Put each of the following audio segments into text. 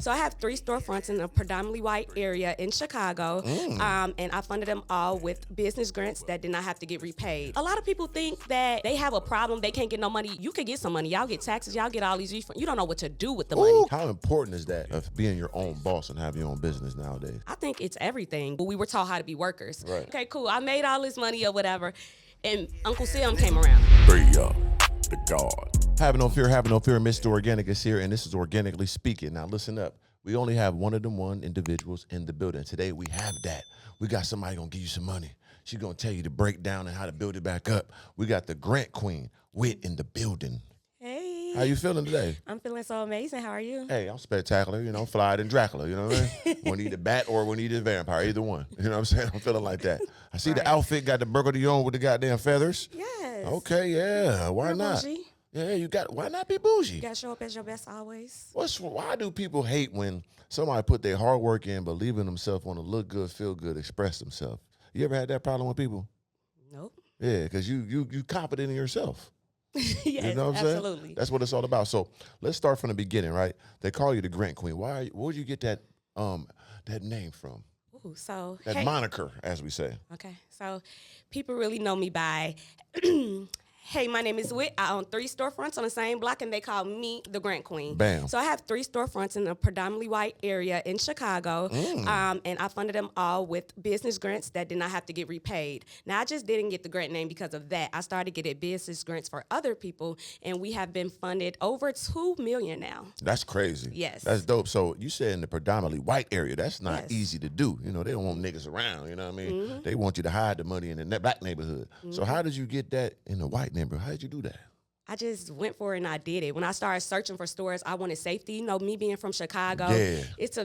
So I have 3 storefronts in a predominantly white area in Chicago, and I funded them all with business grants that did not have to get repaid. A lot of people think that they have a problem, they can't get no money. You can get some money. Y'all get taxes, y'all get all these refunds. You don't know what to do with the money. How important is that of being your own boss and having your own business nowadays? I think it's everything. We were taught how to be workers. Right. Okay, cool. I made all this money or whatever, and Uncle Sam came around. The God. Have no fear, Mr. Organik is here, and this is Organically Speaking. Now listen up. We only have one individuals in the building. Today we have that. We got somebody gonna give you some money. She's gonna tell you the breakdown and how to build it back up. We got the grant queen, WHIT, in the building. Hey. How you feeling today? I'm feeling so amazing. How are you? Hey, I'm spectacular, flyer than Dracula, you know what I mean? We need a bat or we need a vampire, either one. You know what I'm saying? I'm feeling like that. I see the outfit got the burgundy on with the goddamn feathers. Yes. Okay, yeah, why You're not? bougie. Yeah, why not be bougie? You gotta show up as your best always. Why do people hate when somebody put their hard work in, believe in themselves, want to look good, feel good, express themselves? You ever had that problem with people? Nope. Yeah, because you confident in yourself. Yes, You know what I'm absolutely. saying? That's what it's all about. So let's start from the beginning, right? They call you the Grant Queen. Where'd you get that name from? Ooh, so That moniker, as we say. Okay, so people really know me by, hey, my name is WHIT. I own 3 storefronts on the same block, and they call me the Grant Queen. Bam. So I have 3 storefronts in a predominantly white area in Chicago, and I funded them all with business grants that did not have to get repaid. Now, I just didn't get the grant name because of that. I started getting business grants for other people, and we have been funded over $2 million now. That's crazy. Yes. That's dope. So you said in the predominantly white area, that's not Yes. easy to do. They don't want niggas around, you know what I mean? They want you to hide the money in the black neighborhood. So how did you get that in the white neighborhood? How did you do that? I just went for it and I did it. When I started searching for stores, I wanted safety. Me being from Chicago, Yeah. it's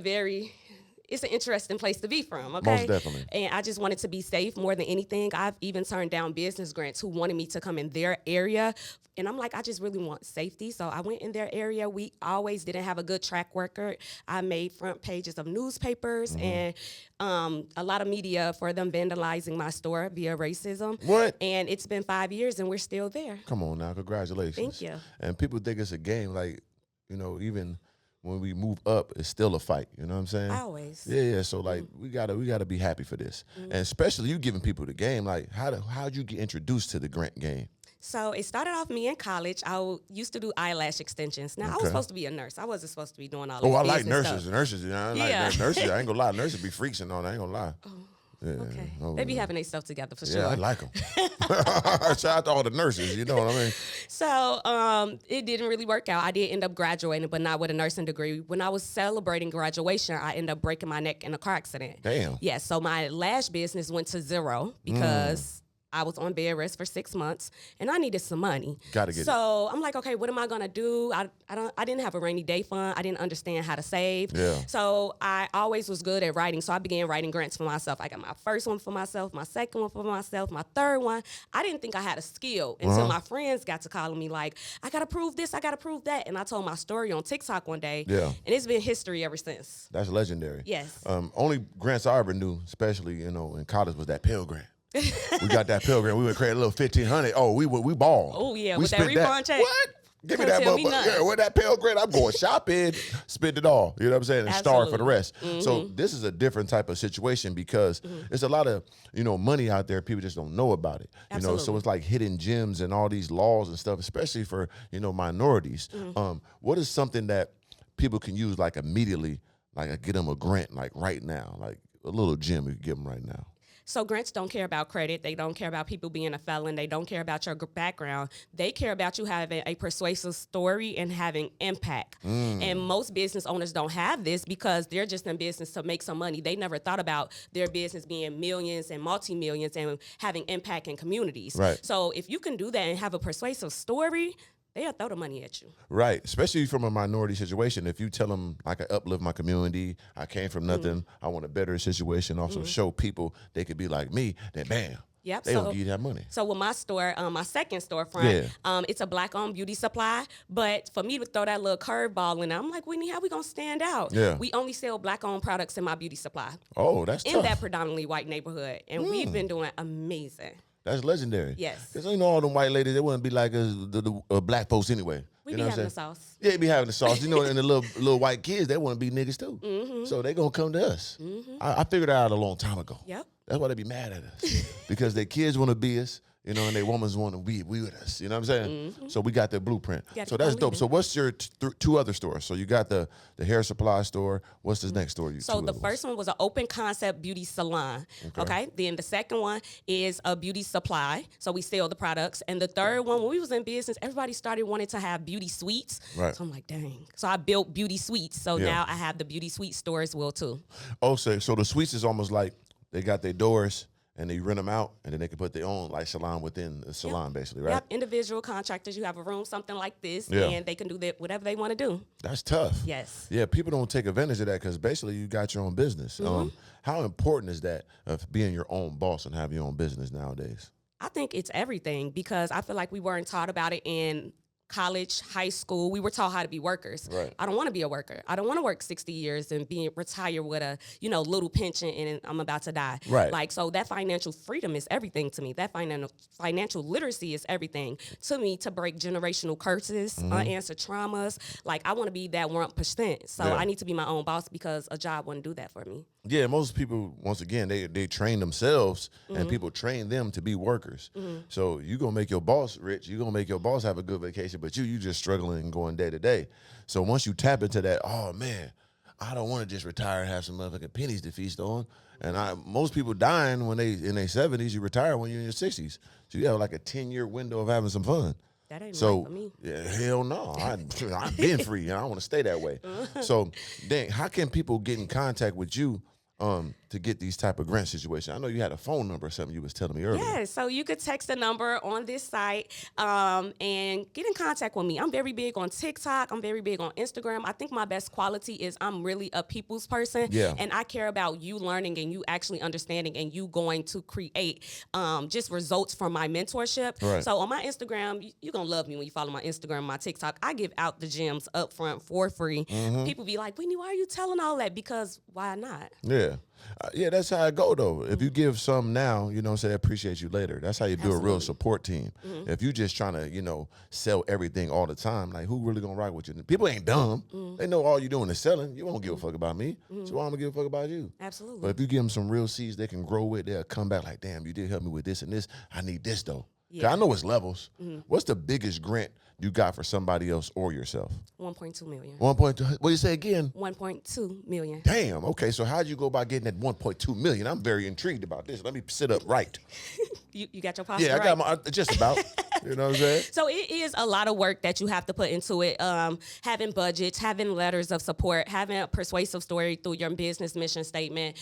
an interesting place to be from, okay? Most definitely. And I just wanted to be safe more than anything. I've even turned down business grants who wanted me to come in their area. And I'm like, I just really want safety. So I went in their area. We always didn't have a good track record. I made front pages of newspapers and a lot of media for them vandalizing my store via racism. What? And it's been 5 years and we're still there. Come on now, congratulations. Thank you. And people think it's a game, like, even when we move up, it's still a fight. You know what I'm saying? Always. Yeah. So like, we gotta be happy for this, and especially you giving people the game. Like, how'd you get introduced to the grant game? So it started off me in college. I used to do eyelash extensions. Now, I was supposed to be a nurse. I wasn't supposed to be doing all this Oh, I like business nurses. stuff. Nurses, I like nurses. I ain't gonna lie, nurses be freaks and all that. I ain't gonna lie. Yeah, Okay. no, They be having their stuff together for sure. Yeah, I like them. Shout out to all the nurses. You know what I mean? So it didn't really work out. I did end up graduating, but not with a nursing degree. When I was celebrating graduation, I ended up breaking my neck in a car accident. Damn. Yeah, so my lash business went to zero because I was on bed rest for 6 months, and I needed some money. Gotta get it. So I'm like, okay, what am I gonna do? I didn't have a rainy day fund. I didn't understand how to save. Yeah. So I always was good at writing. So I began writing grants for myself. I got my first one for myself, my second one for myself, my third one. I didn't think I had a skill until my friends got to calling me like, I gotta prove this, I gotta prove that. And I told my story on TikTok one day. Yeah. And it's been history ever since. That's legendary. Yes. Only grants I ever knew, especially in college, was that Pell Grant. We got that Pell Grant. We would create a little 1,500. Oh, we balled. Oh, yeah, we with that spent refund check. What? Give me Couldn't that tell me motherfucker. nothing. Yeah, with that Pell Grant, I'm going shopping, spend it all. You know what I'm saying? And starve for the rest. So this is a different type of situation because there's a lot of money out there. People just don't know about it. So it's like hidden gems and all these laws and stuff, especially for minorities. What is something that people can use like immediately, like get them a grant like right now, like a little gem we can give them right now? So grants don't care about credit. They don't care about people being a felon. They don't care about your background. They care about you having a persuasive story and having impact. And most business owners don't have this because they're just in business to make some money. They never thought about their business being millions and multi-millions and having impact in communities. Right. So if you can do that and have a persuasive story, they'll throw the money at you. Right, especially from a minority situation. If you tell them, I can uplift my community, I came from nothing, I want a better situation, also show people they could be like me, then bam, Yep. they don't give you that money. So with my store, my second storefront, it's a black-owned beauty supply. But for me to throw that little curveball in there, I'm like, Whitney, how we gonna stand out? Yeah. We only sell black-owned products in my beauty supply Oh, that's in tough. that predominantly white neighborhood, and we've been doing amazing. That's legendary. Yes. Because all them white ladies, they wouldn't be like us, the black folks anyway. We You be know having what the I'm saying? sauce. Yeah, they be having the sauce. You know, and the little white kids, they want to be niggas too. So they gonna come to us. I figured that out a long time ago. Yep. That's why they be mad at us. Because their kids want to be us, you know, and their women's want to be with us. You know what I'm saying? So we got the blueprint. Gotta So keep on that's dope. leading. So what's your two other stores? So you got the hair supply store. What's the next store? So the first one was an open concept beauty salon. Okay. Then the second one is a beauty supply. So we sell the products. And the third one, when we was in business, everybody started wanting to have beauty suites. Right. So I'm like, dang. So I built beauty suites. So now I have the beauty suite store as well too. Oh, so the suites is almost like they got their doors and they rent them out, and then they can put their own like salon within the salon, basically, right? Yep. Individual contractors. You have a room, something like this, Yeah. and they can do that whatever they want to do. That's tough. Yes. Yeah, people don't take advantage of that because basically you got your own business. How important is that of being your own boss and having your own business nowadays? I think it's everything because I feel like we weren't taught about it in college, high school. We were taught how to be workers. Right. I don't want to be a worker. I don't want to work 60 years and be retired with a, little pension and I'm about to die. Right. Like, so that financial freedom is everything to me. That financial literacy is everything to me to break generational curses, unanswered traumas. Like, I want to be that 1%. So I need to be my own boss because a job wouldn't do that for me. Yeah, most people, once again, they train themselves and people train them to be workers. So you going to make your boss rich. You're going to make your boss have a good vacation, but you just struggling and going day to day. So once you tap into that, oh, man, I don't want to just retire and have some motherfucking pennies to feast on. And most people dying when they in their 70s, you retire when you're in your 60s. So you have like a 10-year window of having some fun. That ain't So, right for me. yeah, hell no. I've been free and I want to stay that way. So, then how can people get in contact with you to get these type of grant situations? I know you had a phone number or something you was telling me earlier. Yeah, so you could text the number on this site and get in contact with me. I'm very big on TikTok. I'm very big on Instagram. I think my best quality is I'm really a people's person. Yeah. And I care about you learning and you actually understanding and you going to create just results from my mentorship. Right. So on my Instagram, you're going to love me when you follow my Instagram, my TikTok. I give out the gems up front for free. People be like, Whitney, why are you telling all that? Because why not? Yeah. Yeah, that's how it go, though. If you give some now, say appreciate you later. That's how you do a real support team. If you just trying to, sell everything all the time, like who really going to rock with you? People ain't dumb. They know all you doing is selling. You won't give a fuck about me. So why am I give a fuck about you? Absolutely. But if you give them some real seeds they can grow with, they'll come back like, damn, you did help me with this and this. I need this, though. 'Cause I know it's levels. What's the biggest grant you got for somebody else or yourself? 1.2 million. 1.2. What do you say again? 1.2 million. Damn. Okay. So how'd you go about getting that 1.2 million? I'm very intrigued about this. Let me sit up right. You got your posture Yeah, I right? got my just about. You know what I'm saying? So it is a lot of work that you have to put into it. Having budgets, having letters of support, having a persuasive story through your business mission statement,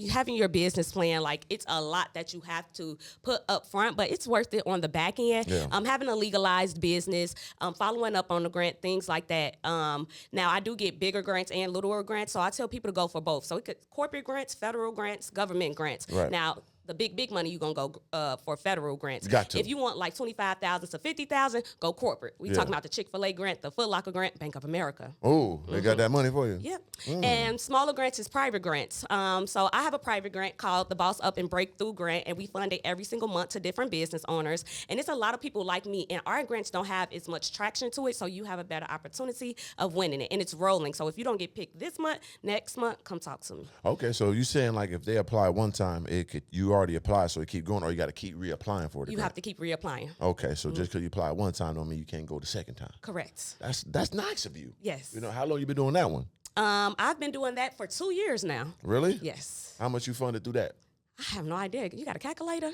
having your business plan. Like, it's a lot that you have to put up front, but it's worth it on the back end. Yeah. Having a legalized business, following up on the grant, things like that. Now, I do get bigger grants and littler grants, so I tell people to go for both. So it could corporate grants, federal grants, government grants. Right. Now, the big money, you're going to go for federal grants. Got to. If you want like 25,000 to 50,000, go corporate. We talking about the Chick-fil-A grant, the Foot Locker grant, Bank of America. Oh, they got that money for you. Yep. And smaller grants is private grants. So I have a private grant called the Boss Up and Breakthrough Grant, and we fund it every single month to different business owners. And it's a lot of people like me, and our grants don't have as much traction to it, so you have a better opportunity of winning it. And it's rolling. So if you don't get picked this month, next month, come talk to me. Okay, so you saying like if they apply one time, you already applied, so it keep going, or you got to keep reapplying for it? You have to keep reapplying. Okay, so just because you apply one time don't mean you can't go the second time. Correct. That's nice of you. Yes. How long you been doing that one? I've been doing that for 2 years now. Really? Yes. How much you funded through that? I have no idea. You got a calculator?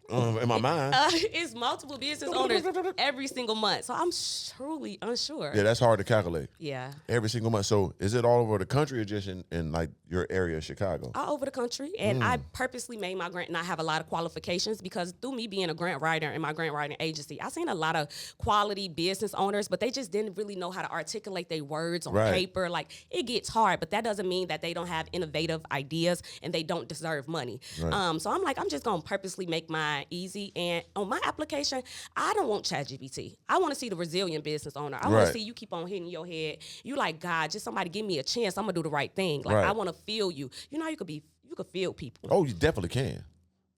In my mind. It's multiple business owners every single month. So I'm truly unsure. Yeah, that's hard to calculate. Yeah. Every single month. So is it all over the country or just in like your area of Chicago? All over the country. And I purposely made my grant not have a lot of qualifications because through me being a grant writer in my grant writing agency, I seen a lot of quality business owners, but they just didn't really know how to articulate their words on paper. Like, it gets hard, but that doesn't mean that they don't have innovative ideas and they don't deserve money. Right. So I'm like, I'm just going to purposely make mine easy. And on my application, I don't want ChatGPT. I want to see the resilient business owner. I want to see you keep on hitting your head. You like, God, just somebody give me a chance. I'm going to do the right thing. Like, I want to feel you. You could feel people. Oh, you definitely can.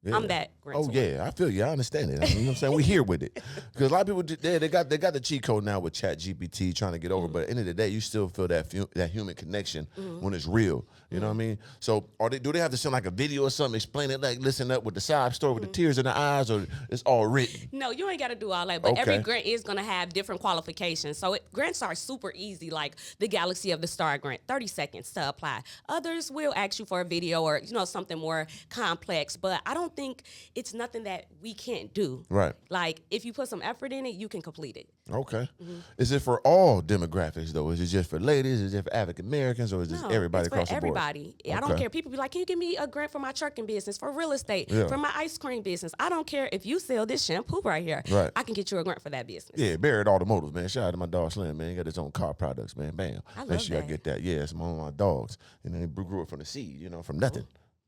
Yeah. I'm that Oh yeah, I feel you. I understand it. I mean, you know what I'm saying? We here with it because a lot of people they got the cheat code now with Chat GPT trying to get over. But at the end of the day, you still feel that human connection when it's real. You know what I mean? So do they have to send like a video or something, explain it, like listen up with the sob story with the tears in the eyes, or it's all written? No, you ain't got to do all that. But every grant is going to have different qualifications. So grants are super easy, like the Galaxy of the Star grant, 30 seconds to apply. Others will ask you for a video or something more complex. But I don't think it's nothing that we can't do. Right. Like if you put some effort in it, you can complete it. Okay. Is it for all demographics though? Is it just for ladies? Is it for African Americans, or is this everybody it's for across the board? everybody. I don't care. People be like, can you give me a grant for my trucking business, for real estate, for my ice cream business? I don't care if you sell this shampoo right here. Right. I can get you a grant for that business. Yeah, Barrett Automotive, man. Shout out to my dog Slim, man. He got his own car products, man. Bam. I love Make sure I that. get that. Yeah, it's one of my dogs. And then they grew it from the seed, from nothing.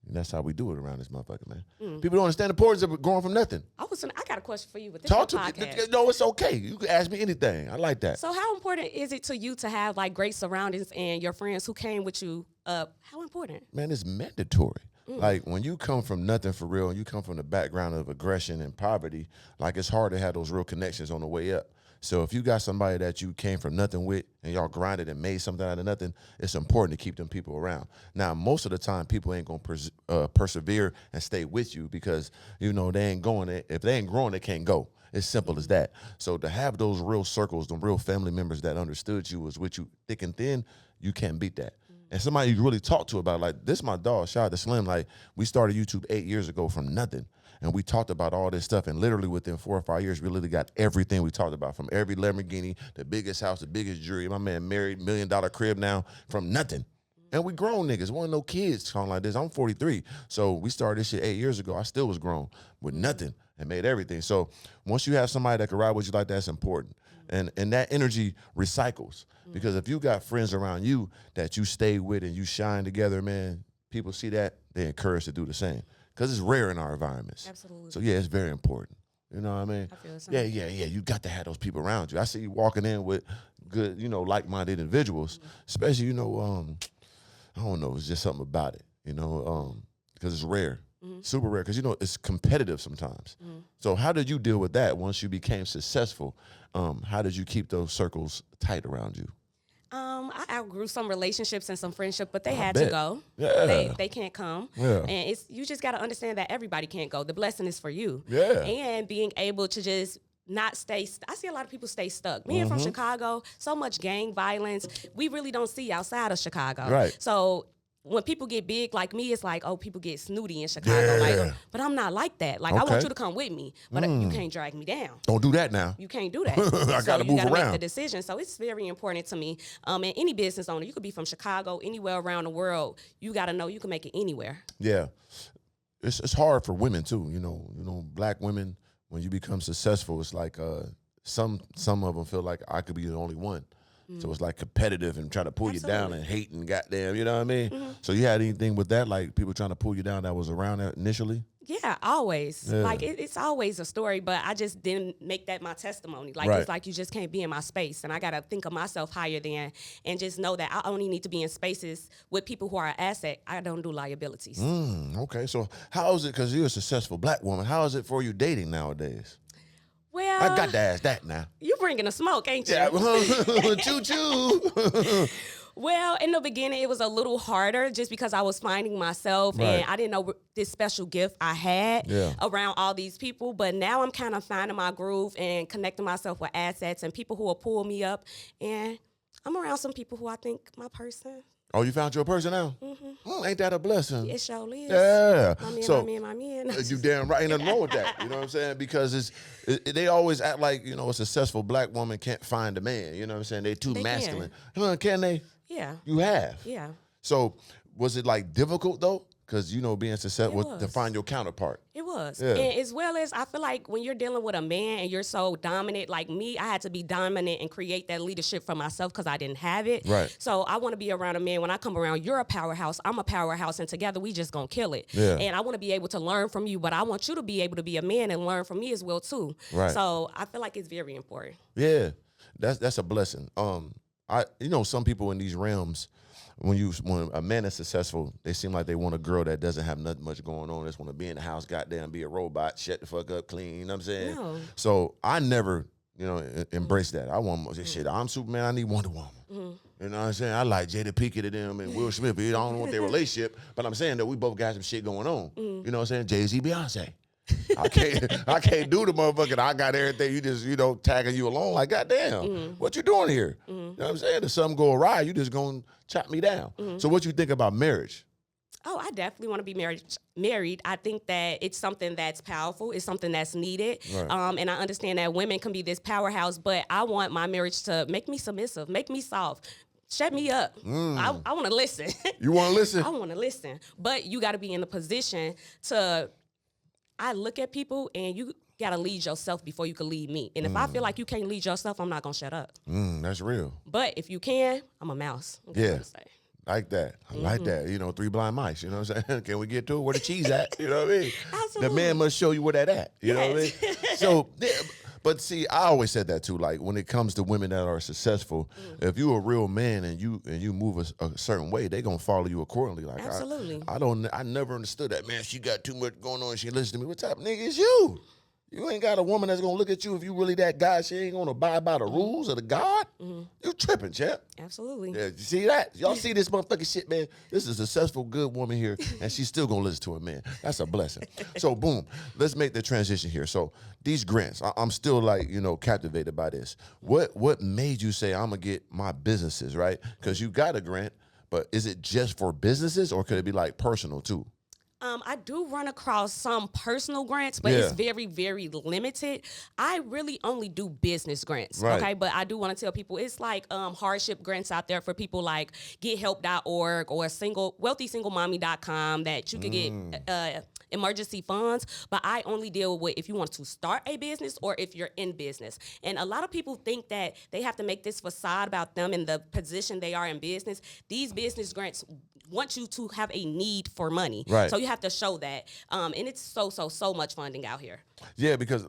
And that's how we do it around this motherfucker, man. People don't understand the importance of growing from nothing. I got a question for you with this Talk to me. podcast. No, it's okay. You can ask me anything. I like that. So how important is it to you to have like great surroundings and your friends who came with you? How important? Man, it's mandatory. Like when you come from nothing for real and you come from the background of aggression and poverty, like it's hard to have those real connections on the way up. So if you got somebody that you came from nothing with and y'all grinded and made something out of nothing, it's important to keep them people around. Now, most of the time, people ain't going to persevere and stay with you because, they ain't going. If they ain't growing, they can't go. It's simple as that. So to have those real circles, the real family members that understood you, was with you thick and thin, you can't beat that. And somebody you really talk to about, like, this my dog, shout out to Slim. Like, we started YouTube 8 years ago from nothing. And we talked about all this stuff. And literally within 4 or 5 years, we literally got everything we talked about, from every Lamborghini, the biggest house, the biggest jewelry. My man married, $1 million crib now, from nothing. And we grown niggas. Wasn't no kids talking like this. I'm 43. So we started this shit 8 years ago. I still was grown with nothing and made everything. So once you have somebody that can ride with you like that, that's important. And that energy recycles. Because if you got friends around you that you stay with and you shine together, man, people see that, they're encouraged to do the same. Because it's rare in our environments. Absolutely. So, yeah, it's very important. You know what I mean? I feel the same. Yeah. You got to have those people around you. I see you walking in with good, like-minded individuals, especially, I don't know, it's just something about it, because it's rare, super rare, because, it's competitive sometimes. So how did you deal with that once you became successful? How did you keep those circles tight around you? I outgrew some relationships and some friendship, but they had to go. Yeah. They can't come. Yeah. And you just got to understand that everybody can't go. The blessing is for you. Yeah. And being able to just not stay. I see a lot of people stay stuck. Being from Chicago, so much gang violence, we really don't see outside of Chicago. Right. So when people get big like me, it's like, oh, people get snooty in Chicago. Yeah. Like, but I'm not like that. Like, I want you to come with me, but you can't drag me down. Don't do that now. You can't do that. I gotta move you gotta around. make the decision. So it's very important to me. And any business owner, you could be from Chicago, anywhere around the world. You got to know you can make it anywhere. Yeah. It's hard for women too. Black women, when you become successful, it's like some of them feel like I could be the only one. So it's like competitive and trying to pull you down and hate and goddamn, you know what I mean? So you had anything with that, like people trying to pull you down that was around that initially? Yeah, always. Yeah. Like it's always a story, but I just didn't make that my testimony. Like it's like you just can't be in my space, and I gotta think of myself higher than, and just know that I only need to be in spaces with people who are an asset. I don't do liabilities. Okay, so how is it, because you're a successful black woman, how is it for you dating nowadays? Well, I got to ask that now. You bringing the smoke, ain't you? Yeah, choo-choo. Well, in the beginning, it was a little harder just because I was finding myself and I didn't know this special gift I had around all these people. But now I'm kind of finding my groove and connecting myself with assets and people who will pull me up. And I'm around some people who I think my person. Oh, you found your person now? Ain't that a blessing? It sure is. Yeah. My man. You damn right. Ain't nothing wrong with that. You know what I'm saying? Because they always act like, a successful black woman can't find a man. You know what I'm saying? They too masculine. Can they? Yeah. You have? Yeah. So was it like difficult though? Because, being successful to find your counterpart. It was. Yeah. And as well as I feel like when you're dealing with a man and you're so dominant, like me, I had to be dominant and create that leadership for myself because I didn't have it. Right. So I want to be around a man. When I come around, you're a powerhouse, I'm a powerhouse, and together we just gonna kill it. Yeah. And I want to be able to learn from you, but I want you to be able to be a man and learn from me as well too. Right. So I feel like it's very important. Yeah. That's a blessing. Some people in these realms, when a man is successful, they seem like they want a girl that doesn't have nothing much going on. They just want to be in the house, goddamn, be a robot, shut the fuck up, clean. You know what I'm saying? No. So I never, embrace that. I want more shit. I'm Superman. I need Wonder Woman. You know what I'm saying? I like Jada Pinkett and them and Will Smith. I don't want their relationship, but I'm saying that we both got some shit going on. You know what I'm saying? Jay-Z, Beyonce. I can't do the motherfucker. I got everything. You just, tagging you along. Like, goddamn, what you doing here? You know what I'm saying? If something go awry, you just gonna chop me down. So what you think about marriage? Oh, I definitely want to be married. I think that it's something that's powerful. It's something that's needed. Right. And I understand that women can be this powerhouse, but I want my marriage to make me submissive, make me soft. Shut me up. I want to listen. You want to listen? I want to listen. But you got to be in the position to, I look at people and you got to lead yourself before you can lead me. And if I feel like you can't lead yourself, I'm not going to shut up. That's real. But if you can, I'm a mouse. Yeah. Like that. I like that. 3 blind mice. You know what I'm saying? Can we get to it? Where the cheese at? You know what I mean? Absolutely. The man must show you where that at. You know what I mean? So, but see, I always said that too. Like when it comes to women that are successful, if you a real man and you move a certain way, they gonna follow you accordingly. Like absolutely. I never understood that. Man, she got too much going on. She listen to me. What type of nigga is you? You ain't got a woman that's gonna look at you if you really that guy. She ain't gonna abide by the rules of the God. You tripping, champ. Absolutely. Yeah, you see that? Y'all see this motherfucking shit, man? This is a successful, good woman here, and she's still gonna listen to a man. That's a blessing. So, boom, let's make the transition here. So, these grants, I'm still like, captivated by this. What made you say I'm gonna get my businesses, right? Because you got a grant, but is it just for businesses, or could it be like personal too? I do run across some personal grants, but it's very, very limited. I really only do business grants, okay? But I do want to tell people it's like hardship grants out there for people like gethelp.org or wealthysinglemommy.com that you could get emergency funds. But I only deal with if you want to start a business or if you're in business. And a lot of people think that they have to make this facade about them and the position they are in business. These business grants want you to have a need for money. Right. So you have to show that. And it's so much funding out here. Yeah, because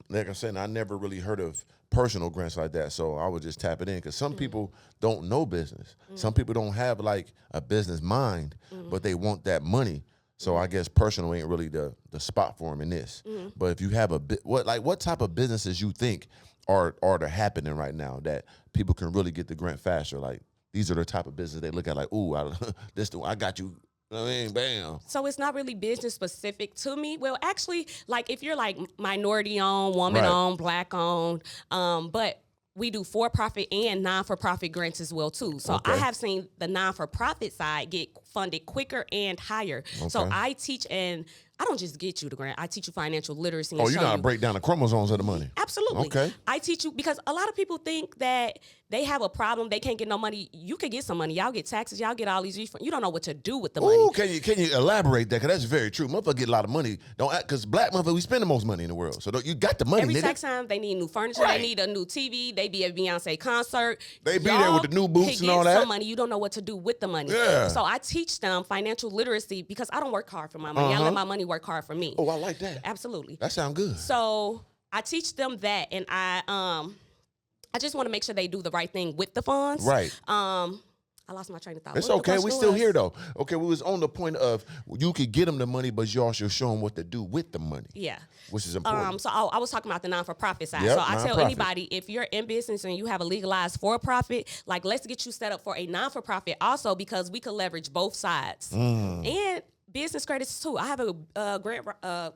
like I said, I never really heard of personal grants like that. So I would just tap it in because some people don't know business. Some people don't have like a business mind, but they want that money. So I guess personal ain't really the spot for them in this. But if you have what type of businesses you think are happening right now that people can really get the grant faster? Like, these are the type of business they look at like, ooh, I got you. I mean, bam. So it's not really business specific to me. Well, actually, like if you're like minority owned, woman owned, black owned, but we do for-profit and non-for-profit grants as well too. So I have seen the non-for-profit side get funded quicker and higher. So I teach, and I don't just get you the grant. I teach you financial literacy. You know how to break down the chromosomes of the money. Absolutely. Okay. I teach you because a lot of people think that they have a problem. They can't get no money. You could get some money. Y'all get taxes. Y'all get all these. You don't know what to do with the money. Ooh, can you elaborate that? Because that's very true. Motherfuckers get a lot of money. Because black motherfuckers, we spend the most money in the world. So you got the money, every nigga. tax time they need new furniture. They need a new TV. They be at Beyonce concert. They be there with the new boots and all that. Some money. You don't know what to do with the money. Yeah. So I teach them financial literacy because I don't work hard for my money. I let my money work hard for me. Oh, I like that. Absolutely. That sounds good. So I teach them that, and I just want to make sure they do the right thing with the funds. Right. I lost my train of thought. It's okay. We still here though. Okay, we was on the point of you could get them the money, but you also show them what to do with the money. Yeah. Which is important. So I was talking about the non-for-profit side. Yep, so I tell anybody, if you're in business and you have a legalized for-profit, like let's get you set up for a non-for-profit also because we could leverage both sides. And business credits too. I have a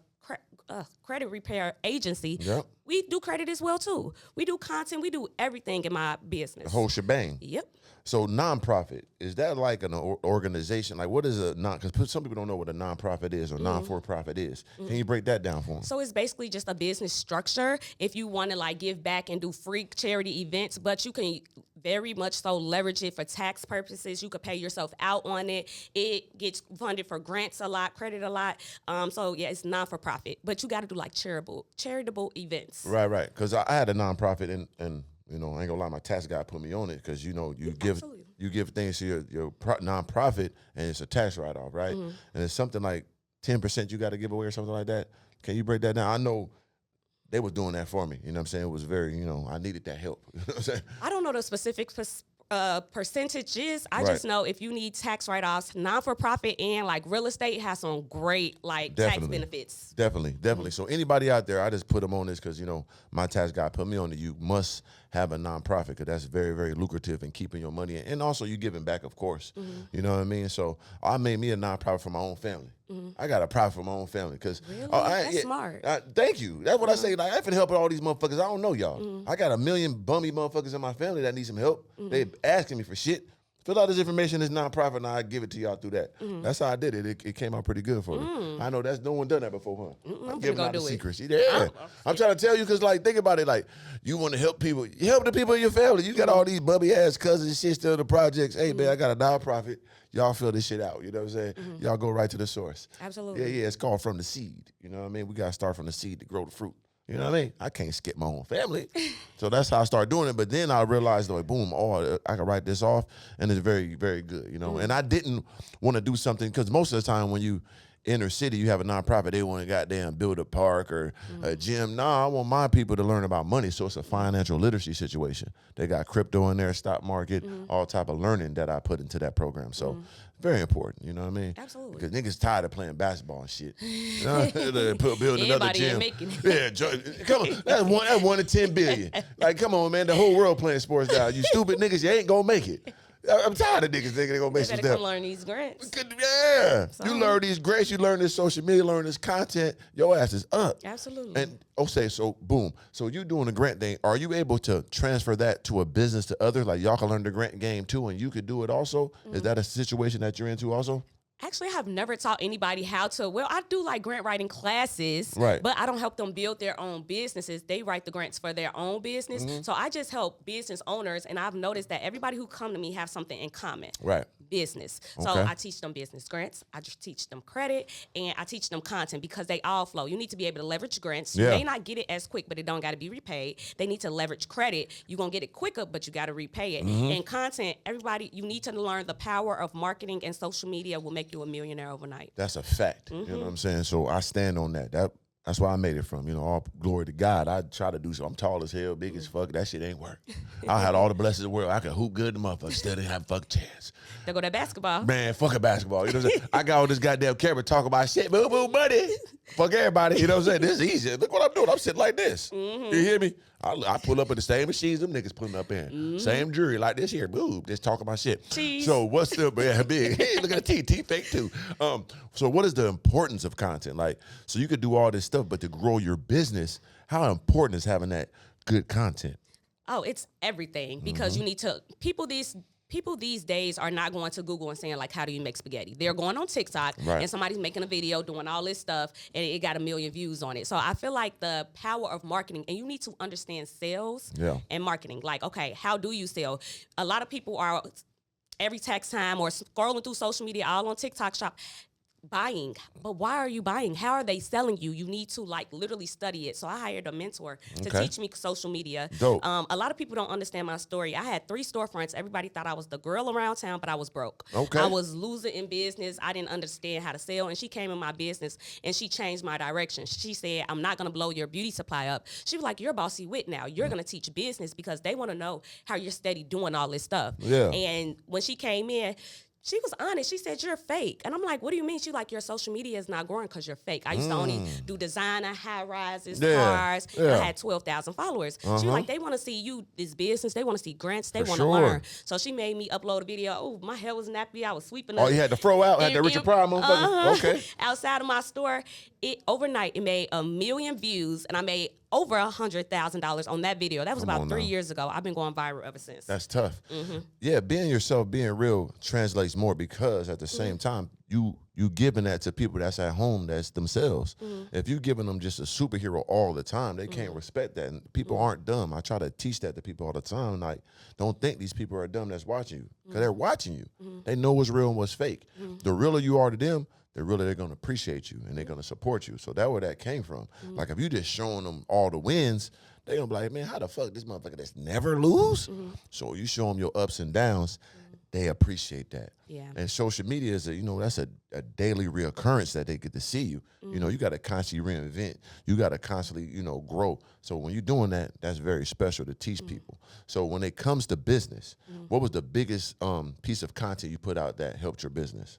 credit repair agency. Yep. We do credit as well too. We do content. We do everything in my business. The whole shebang. Yep. So nonprofit, is that like an organization? Like what is a because some people don't know what a nonprofit is or non-for-profit is. Can you break that down for them? So it's basically just a business structure. If you want to like give back and do free charity events, but you can very much so leverage it for tax purposes. You could pay yourself out on it. It gets funded for grants a lot, credit a lot. So yeah, it's non-for-profit, but you got to do like charitable events. Right. Because I had a nonprofit and I ain't gonna lie, my tax guy put me on it because you give things to your nonprofit and it's a tax write-off, right? And it's something like 10% you got to give away or something like that. Can you break that down? I know they was doing that for me. You know what I'm saying? It was very, I needed that help. You know what I'm saying? I don't know the specific percentages. I just know if you need tax write-offs, non-for-profit and like real estate has some great like tax benefits. Definitely. So anybody out there, I just put them on this because, you know, my tax guy put me on it. You must have a nonprofit because that's very, very lucrative in keeping your money. And also you giving back, of course. You know what I mean? So I made me a nonprofit for my own family. I got a profit for my own family because that's smart. Thank you. That's what I say. Like, I finna help all these motherfuckers. I don't know y'all. I got a million bummy motherfuckers in my family that need some help. They asking me for shit. Fill out this information, this nonprofit, and I give it to y'all through that. That's how I did it. It came out pretty good for me. I know that's no one done that before, huh? I'm gonna go do it. Secrets. Yeah. I'm trying to tell you because, like, think about it. Like, you want to help people. You help the people in your family. You got all these bubby ass cousins and shit still in the projects. Hey, man, I got a nonprofit. Y'all fill this shit out. You know what I'm saying? Y'all go right to the source. Absolutely. Yeah. It's called from the seed. You know what I mean? We got to start from the seed to grow the fruit. You know what I mean? I can't skip my own family. So that's how I started doing it. But then I realized, like, boom, I can write this off, and it's very, very good, you know? And I didn't want to do something, because most of the time when you inner city, you have a nonprofit, they want to goddamn build a park or a gym. Nah, I want my people to learn about money, so it's a financial literacy situation. They got crypto in there, stock market, all type of learning that I put into that program. So very important, you know what I mean? Absolutely. Because niggas tired of playing basketball and shit. You know? Building another gym. Yeah, come on, that's 1 to 10 billion. Like, come on, man, the whole world playing sports now. You stupid niggas, you ain't gonna make it. I'm tired of niggas thinking they're gonna make some stuff. Come learn these grants. Yeah. You learn these grants, you learn this social media, learn this content, your ass is up. Absolutely. And so boom. So you doing a grant thing, are you able to transfer that to a business to others? Like, y'all can learn the grant game too and you could do it also? Is that a situation that you're into also? Actually, I have never taught anybody how to. Well, I do like grant writing classes, right, but I don't help them build their own businesses. They write the grants for their own business. So I just help business owners, and I've noticed that everybody who come to me have something in common. Right. Business. So I teach them business grants. I just teach them credit, and I teach them content because they all flow. You need to be able to leverage grants. You may not get it as quick, but it don't got to be repaid. They need to leverage credit. You're going to get it quicker, but you got to repay it. And content, everybody, you need to learn the power of marketing, and social media will make you a millionaire overnight. That's a fact. You know what I'm saying? So I stand on that. That's where I made it from. You know, all glory to God. I try to do so. I'm tall as hell, big as fuck. That shit ain't work. I had all the blessings of the world. I could hoop good in the motherfucker. Still didn't have a fuck chance. There go that basketball. Man, fuck a basketball. You know what I'm saying? I got all this goddamn camera talking about shit. Boo boo buddy. Fuck everybody. You know what I'm saying? This is easy. Look what I'm doing. I'm sitting like this. You hear me? I pull up at the same machines them niggas putting up in. Same jury like this here. Boo. Just talking about shit. Cheese. So what's the big? Hey, look at the T fake too. So what is the importance of content? Like, so you could do all this stuff, but to grow your business, how important is having that good content? Oh, it's everything, because you need to people these days are not going to Google and saying, like, how do you make spaghetti? They're going on TikTok and somebody's making a video doing all this stuff and it got 1 million views on it. So I feel like the power of marketing, and you need to understand sales and marketing. Like, okay, how do you sell? A lot of people are every tax time or scrolling through social media, all on TikTok shop, buying. But why are you buying? How are they selling you? You need to, like, literally study it. So I hired a mentor to teach me social media. Dope. A lot of people don't understand my story. I had 3 storefronts. Everybody thought I was the girl around town, but I was broke. Okay. I was losing in business. I didn't understand how to sell. And she came in my business and she changed my direction. She said, I'm not going to blow your beauty supply up. She was like, you're Bossy WHIT now. You're going to teach business, because they want to know how you're steady doing all this stuff. Yeah. And when she came in, she was honest. She said, you're fake. And I'm like, what do you mean? She's like, your social media is not growing because you're fake. I used to only do designer, high rises, cars. I had 12,000 followers. She was like, they want to see you, this business. They want to see grants. They want to learn. So she made me upload a video. Oh, my hair was nappy. I was sweeping. Oh, you had to throw out, had the Richard Pryor motherfucker. Okay. Outside of my store, overnight, it made 1 million views, and I made over $100,000 on that video. That was about 3 years ago. I've been going viral ever since. That's tough. Yeah, being yourself, being real translates more, because at the same time, you giving that to people that's at home, that's themselves. If you giving them just a superhero all the time, they can't respect that. And people aren't dumb. I try to teach that to people all the time. Like, don't think these people are dumb that's watching you, because they're watching you. They know what's real and what's fake. The realer you are to them, they're gonna appreciate you and they're gonna support you. So that's where that came from. Like if you just showing them all the wins, they gonna be like, man, how the fuck this motherfucker that's never lose? So you show them your ups and downs, they appreciate that. Yeah. And social media is that's a daily reoccurrence that they get to see you. You got to constantly reinvent. You got to constantly, grow. So when you're doing that, that's very special to teach people. So when it comes to business, what was the biggest piece of content you put out that helped your business?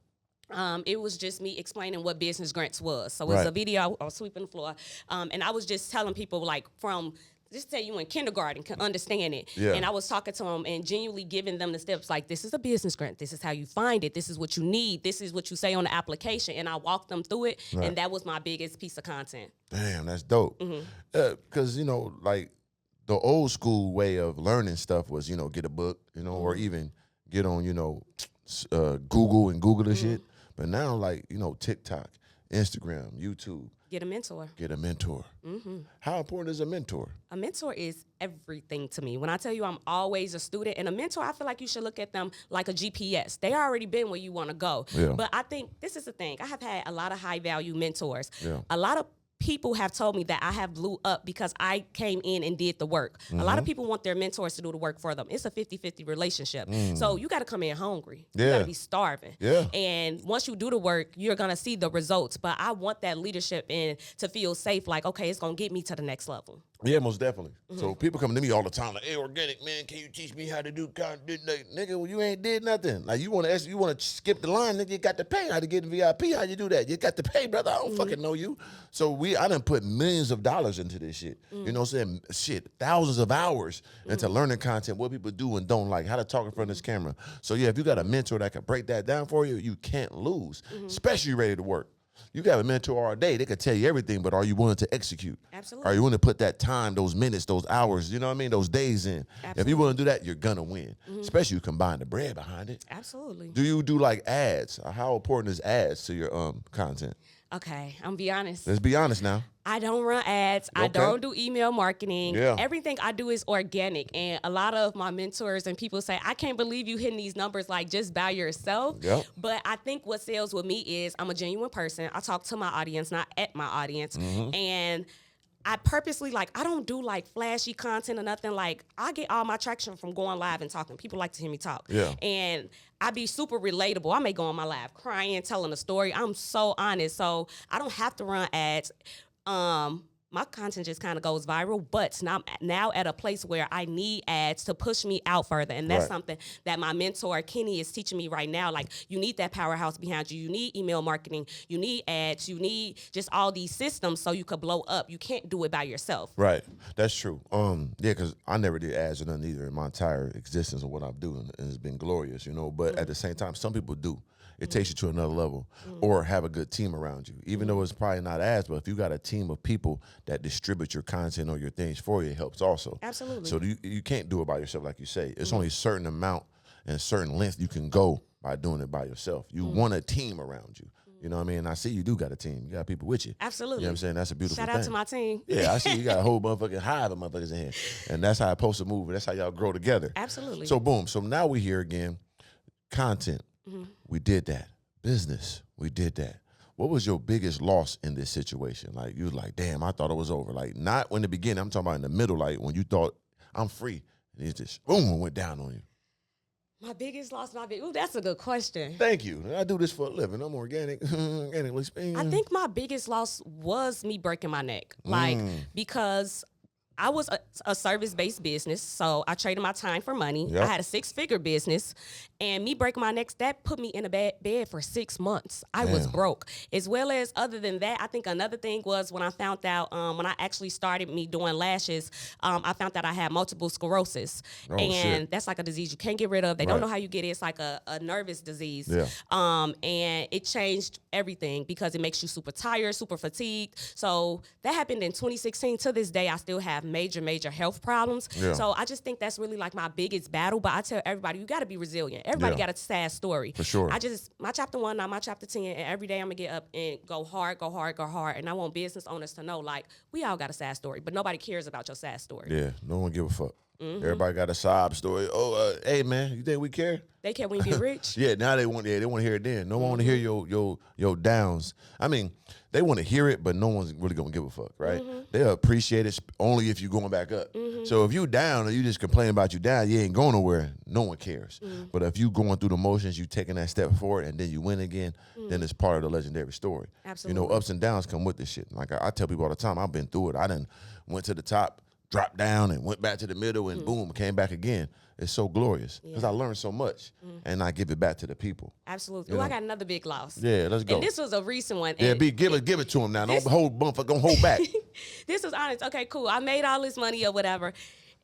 It was just me explaining what business grants was. So it was a video. I was sweeping the floor, and I was just telling people from just say you in kindergarten can understand it. Yeah. And I was talking to them and genuinely giving them the steps like, this is a business grant. This is how you find it. This is what you need. This is what you say on the application. And I walked them through it. Right. And that was my biggest piece of content. Damn, that's dope. Because, like the old school way of learning stuff was, get a book, or even get on, Google and Google the shit. But now, like, TikTok, Instagram, YouTube. Get a mentor. Get a mentor. How important is a mentor? A mentor is everything to me. When I tell you I'm always a student, and a mentor, I feel like you should look at them like a GPS. They already been where you want to go. Yeah. But I think this is the thing. I have had a lot of high value mentors. Yeah. A lot of people have told me that I have blew up because I came in and did the work. A lot of people want their mentors to do the work for them. It's a 50-50 relationship. So you got to come in hungry. You got to be starving. Yeah. And once you do the work, you're going to see the results. But I want that leadership in to feel safe, like, okay, it's going to get me to the next level. Yeah, most definitely. So people come to me all the time like, hey, Organic, man, can you teach me how to do content? Nigga, well, you ain't did nothing. Like you want to skip the line, nigga, you got to pay. How to get in VIP, how you do that? You got to pay, brother. I don't fucking know you. So I done put millions of dollars into this shit. You know what I'm saying? Shit, thousands of hours into learning content, what people do and don't like, how to talk in front of this camera. So yeah, if you got a mentor that can break that down for you, you can't lose, especially ready to work. You got a mentor all day. They could tell you everything, but are you willing to execute? Absolutely. Are you willing to put that time, those minutes, those hours, you know what I mean, those days in? Absolutely. If you're willing to do that, you're going to win, especially you combine the bread behind it. Absolutely. Do you do like ads? How important is ads to your content? Okay, I'm be honest. Let's be honest now. I don't run ads. Okay. I don't do email marketing. Yeah. Everything I do is organic. And a lot of my mentors and people say, I can't believe you hitting these numbers like just by yourself. Yep. But I think what sells with me is I'm a genuine person. I talk to my audience, not at my audience. And I purposely, I don't do flashy content or nothing. I get all my traction from going live and talking. People like to hear me talk. Yeah. And I be super relatable. I may go on my live crying, telling a story. I'm so honest. So I don't have to run ads. My content just kind of goes viral, but now at a place where I need ads to push me out further. And that's something that my mentor, Kenny, is teaching me right now. You need that powerhouse behind you. You need email marketing. You need ads. You need just all these systems so you could blow up. You can't do it by yourself. Right. That's true. Yeah, because I never did ads or nothing either in my entire existence of what I'm doing. And it's been glorious, But at the same time, some people do. It takes you to another level, or have a good team around you. Even though it's probably not ads, but if you got a team of people that distribute your content or your things for you, it helps also. Absolutely. So you can't do it by yourself, like you say. It's only a certain amount and a certain length you can go by doing it by yourself. You want a team around you. You know what I mean? And I see you do got a team. You got people with you. Absolutely. You know what I'm saying? That's a beautiful thing. Shout out to my team. Yeah, I see you got a whole motherfucking hive of motherfuckers in here. And that's how it's supposed to move. That's how y'all grow together. Absolutely. So boom. So now we here again. Content. We did that. Business, we did that. What was your biggest loss in this situation? You was like, damn, I thought it was over. Not in the beginning, I'm talking about in the middle, when you thought, I'm free. And it just, boom, went down on you. My biggest loss, ooh, that's a good question. Thank you. I do this for a living. I'm organic, organically speaking. I think my biggest loss was me breaking my neck. Because I was a service-based business, so I traded my time for money. Yep. I had a 6-figure business, and me breaking my neck, that put me in a bed for 6 months. I was broke. As well as, other than that, I think another thing was when I found out, when I actually started me doing lashes, I found out I had multiple sclerosis. And that's like a disease you can't get rid of. They don't know how you get it. It's like a nervous disease. Yeah. And it changed everything because it makes you super tired, super fatigued. So that happened in 2016. To this day, I still have major health problems. Yeah. So I just think that's really my biggest battle. But I tell everybody, you got to be resilient. Everybody got a sad story. For sure. My chapter 1, not my chapter 10. And every day I'm going to get up and go hard. And I want business owners to know, we all got a sad story, but nobody cares about your sad story. Yeah, no one give a fuck. Everybody got a sob story. Oh, hey man, you think we care? They care when you get rich. Yeah, now they want to hear it then. No one want to hear your downs. I mean, they want to hear it, but no one's really gonna give a fuck, right? They'll appreciate it only if you're going back up. So if you down or you just complain about you down, you ain't going nowhere. No one cares. But if you going through the motions, you taking that step forward, and then you win again, then it's part of the legendary story. Absolutely. You know, ups and downs come with this shit. Like I tell people all the time, I've been through it. I done went to the top, dropped down, and went back to the middle, and boom, came back again. It's so glorious because I learned so much, and I give it back to the people. Absolutely. Oh, I got another big loss. Yeah, let's go. And this was a recent one. Yeah, give it to him now. Don't hold back. This was honest. Okay, cool. I made all this money or whatever.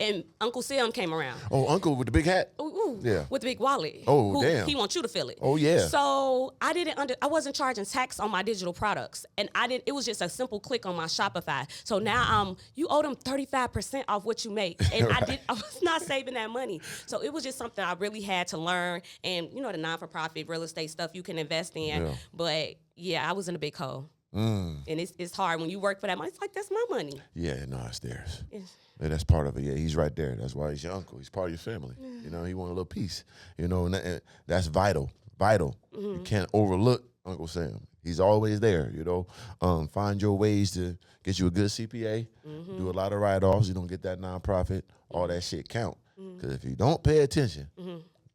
And Uncle Sam came around. Oh, Uncle with the big hat? Ooh, yeah. With the big wallet. Oh, damn. He wants you to feel it. Oh, yeah. So I wasn't charging tax on my digital products. And it was just a simple click on my Shopify. So now you owe them 35% off what you make. And Right. I was not saving that money. So it was just something I really had to learn. And you know, the non-for-profit real estate stuff you can invest in. Yeah. But yeah, I was in a big hole. And it's hard when you work for that money. It's like, that's my money. Yeah, no, it's theirs. Yeah, that's part of it. Yeah, he's right there. That's why he's your uncle. He's part of your family. You know, he want a little piece. You know, and that's vital. Vital. You can't overlook Uncle Sam. He's always there. You know, find your ways to get you a good CPA. Do a lot of write-offs. You don't get that nonprofit. All that shit count. Because if you don't pay attention,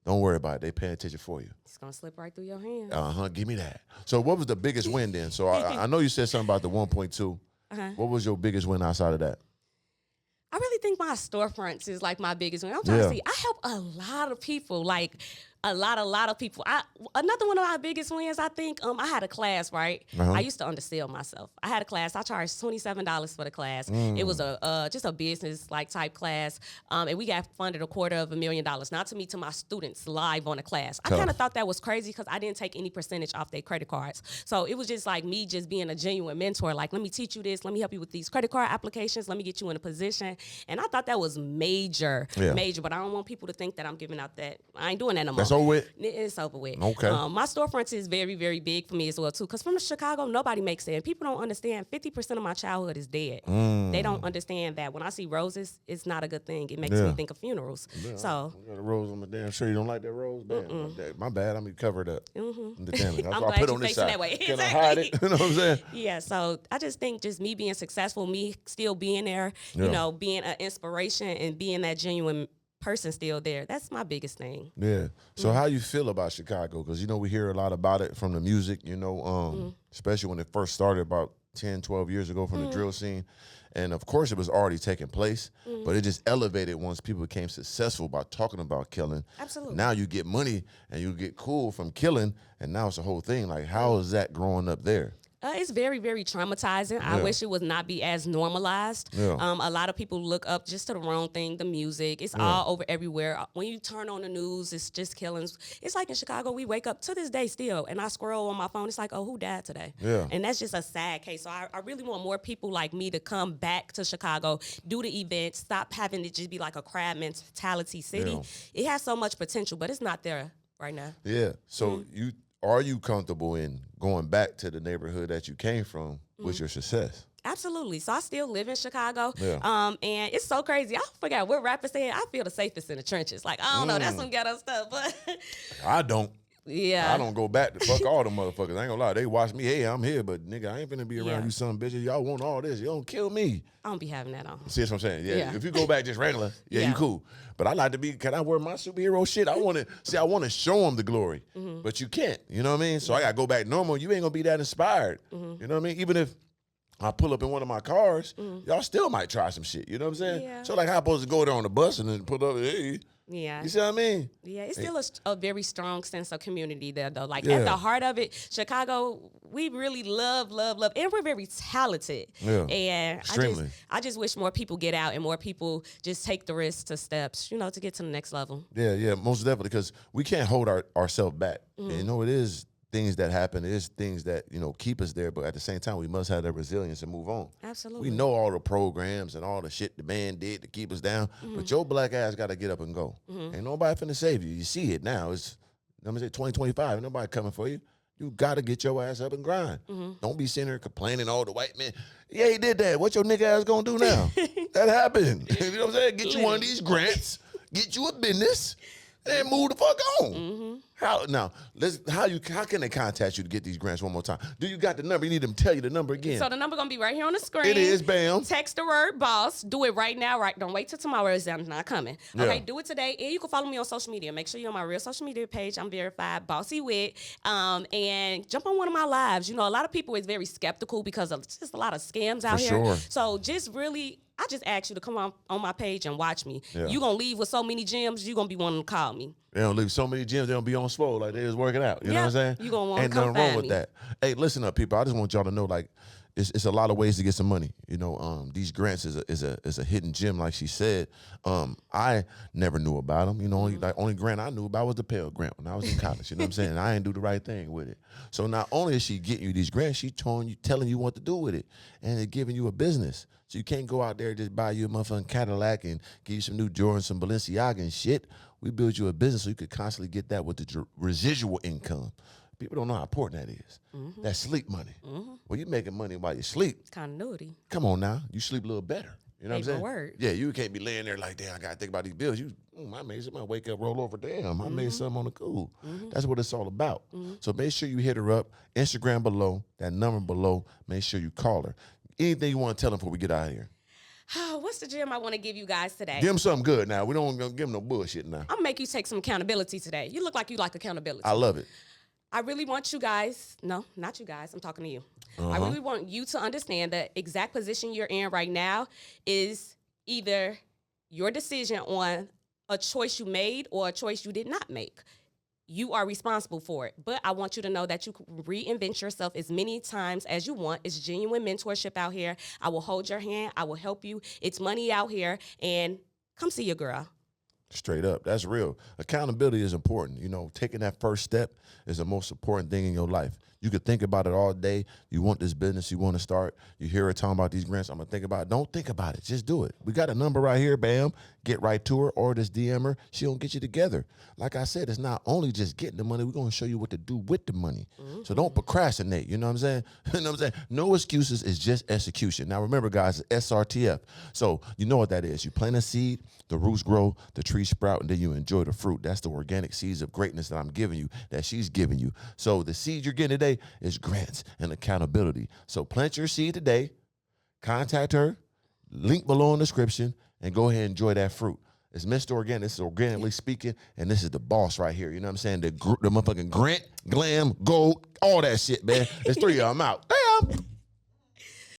don't worry about it. They pay attention for you. It's going to slip right through your hands. Give me that. So what was the biggest win then? So I know you said something about the 1.2. What was your biggest win outside of that? I really think my storefronts is like my biggest win. I'm trying to see. I help a lot of people, like a lot of people. Another one of my biggest wins, I think, I had a class, right? I used to undersell myself. I had a class. I charged $27 for the class. It was just a business like type class, and we got funded $250,000. Not to me, to my students live on the class. I kind of thought that was crazy because I didn't take any percentage off their credit cards. So it was just like me just being a genuine mentor. Like, let me teach you this. Let me help you with these credit card applications. Let me get you in a position. And I thought that was major. But I don't want people to think that I'm giving out that. I ain't doing that no more. That's over with? It's over with. Okay. My storefronts is very, very big for me as well, too. Because from Chicago, nobody makes it. And people don't understand 50% of my childhood is dead. They don't understand that. When I see roses, it's not a good thing. It makes me think of funerals. Yeah, So I got a rose on my damn shirt. You don't like that rose? Damn, my bad. I'm covered up. Damn it. That's I'm why I glad put you on this facing side. that way. Can I hide it? You know what I'm saying? Yeah, so I just think just me being successful, me still being there, you know, being an inspiration and being that genuine person still there. That's my biggest thing. Yeah. So how you feel about Chicago? Because, you know, we hear a lot about it from the music, you know, especially when it first started about 10, 12 years ago from the drill scene. And, of course, it was already taking place, but it just elevated once people became successful by talking about killing. Absolutely. Now you get money and you get cool from killing, and now it's a whole thing. Like, how is that growing up there? It's very, very traumatizing. I wish it would not be as normalized. A lot of people look up just to the wrong thing, the music. It's all over everywhere. When you turn on the news, it's just killings. It's like in Chicago, we wake up to this day still, and I scroll on my phone. It's like, oh, who died today? And that's just a sad case. So I really want more people like me to come back to Chicago, do the events, stop having it just be like a crab mentality city. It has so much potential, but it's not there right now. Yeah. So are you comfortable in going back to the neighborhood that you came from with your success? Absolutely. So I still live in Chicago. Yeah. And it's so crazy. I forgot what rapper said. I feel the safest in the trenches. Like, I don't know. That's some ghetto stuff. But I don't. Yeah. I don't go back to fuck all them motherfuckers. I ain't gonna lie. They watch me. Hey, I'm here, but nigga, I ain't finna be around you some bitches. Y'all want all this. You don't kill me. I don't be having that on. See what I'm saying? Yeah. If you go back just regular, you cool. But I like to be, can I wear my superhero shit? I want to show them the glory. But you can't. You know what I mean? So I got to go back normal. You ain't going to be that inspired. You know what I mean? Even if I pull up in one of my cars, y'all still might try some shit. You know what I'm saying? Yeah. So like how I'm supposed to go there on the bus and then pull up, hey. Yeah. You see what I mean? Yeah, it's still a very strong sense of community there, though. Like, at the heart of it, Chicago, we really love, and we're very talented. Yeah, and extremely. I just wish more people get out and more people just take the risks to steps, you know, to get to the next level. Yeah, most definitely, because we can't hold ourselves back. And, you know, it is things that happen. It is things that, you know, keep us there. But at the same time, we must have that resilience and move on. Absolutely. We know all the programs and all the shit the man did to keep us down. But your black ass got to get up and go. Ain't nobody finna save you. You see it now. It's, let me say 2025. Ain't nobody coming for you. You got to get your ass up and grind. Don't be sitting there complaining, oh, the white man, yeah, he did that. What your nigga ass gonna do now? That happened. You know what I'm saying? Get you one of these grants, get you a business, and move the fuck on. How can they contact you to get these grants one more time? Do you got the number? You need them to tell you the number again. So the number gonna be right here on the screen. It is, bam. Text the word boss. Do it right now. Right, don't wait till tomorrow. It's not coming. Okay, Yeah. do it today. And you can follow me on social media. Make sure you're on my real social media page. I'm verified, Bossy WHIT. And jump on one of my lives. You know, a lot of people is very skeptical because of just a lot of scams out here. Sure. So just really, I just ask you to come on my page and watch me. Yeah. You gonna leave with so many gems. You gonna be wanting to call me. They don't leave so many gyms, they don't be on swole like they was working out. You know what I'm saying? You gonna want to Ain't come nothing wrong find with me. that. Hey, listen up, people. I just want y'all to know, like, it's a lot of ways to get some money. You know, these grants is a hidden gem, like she said. I never knew about them. You know, only grant I knew about was the Pell Grant when I was in college. You know what I'm saying? I ain't do the right thing with it. So not only is she getting you these grants, she telling you what to do with it, and it giving you a business. So you can't go out there and just buy you a motherfucking Cadillac and give you some new Jordans, some Balenciaga and shit. We build you a business so you could constantly get that with the residual income. People don't know how important that is. That's sleep money. Well, you making money while you sleep. Continuity. Come on now. You sleep a little better. You know what I'm saying? Word. Yeah, you can't be laying there like, damn, I got to think about these bills. I made something, I wake up, roll over, damn, I made something on the cool. That's what it's all about. So make sure you hit her up. Instagram below, that number below. Make sure you call her. Anything you want to tell them before we get out of here? What's the gem I want to give you guys today? Give them something good now. We don't give them no bullshit now. I'm gonna make you take some accountability today. You look like you like accountability. I love it. I really want you guys, no, not you guys, I'm talking to you. I really want you to understand the exact position you're in right now is either your decision on a choice you made or a choice you did not make. You are responsible for it. But I want you to know that you can reinvent yourself as many times as you want. It's genuine mentorship out here. I will hold your hand. I will help you. It's money out here. And come see your girl. Straight up. That's real. Accountability is important. You know, taking that first step is the most important thing in your life. You could think about it all day. You want this business you want to start. You hear her talking about these grants. I'm going to think about it. Don't think about it. Just do it. We got a number right here. Bam. Get right to her or just DM her. She going to get you together. Like I said, it's not only just getting the money. We're going to show you what to do with the money. So don't procrastinate. You know what I'm saying? You know what I'm saying? No excuses. It's just execution. Now, remember, guys, S.R.T.F. So you know what that is. You plant a seed, the roots grow, the trees sprout, and then you enjoy the fruit. That's the organic seeds of greatness that I'm giving you, that she's giving you. So the seed you're getting today is grants and accountability. So plant your seed today, contact her, link below in the description, and go ahead and enjoy that fruit. It's Mr. Organic. This is Organically Speaking, and this is the boss right here. You know what I'm saying? The motherfucking Grant, Glam, Gold, all that shit, man. There's 3 of them out.